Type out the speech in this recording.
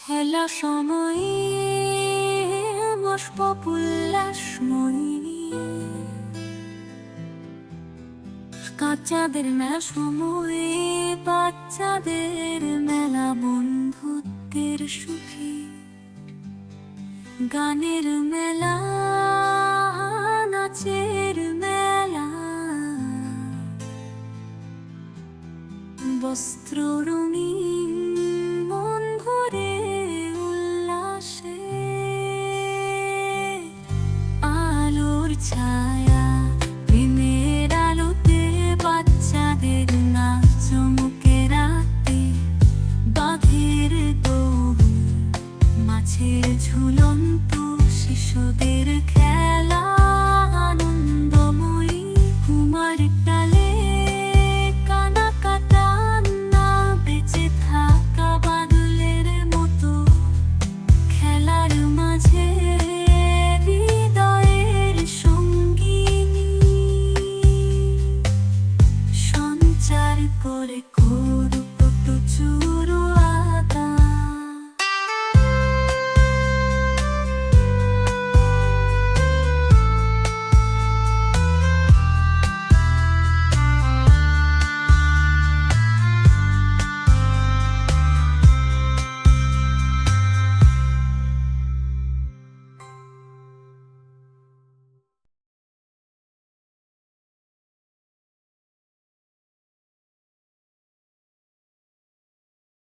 খেলা সময়ে বসব উল্লাসময়ী, কাচ্চাদের মেলা সময়ে বাচ্চাদের মেলা, বন্ধুত্বের সুখী গানের মেলা, নাচের মেলা, বস্ত্র রঙিন মন ভরে উল্লাসে, আলোর ছায়া প্রেমের আলোতে বাচ্চাদের নাচ, চমকে রাতে বাঘের দৌড়, মাছের ঝুলন্ত শিশুদের খেলা, আনন্দময়ী কুমার ডালে কানা কাটা না, বেঁচে থাকা বাদলের মতো খেলার মাঝে হৃদয়ের সঙ্গিনী, সঞ্চার করে করুক চুরো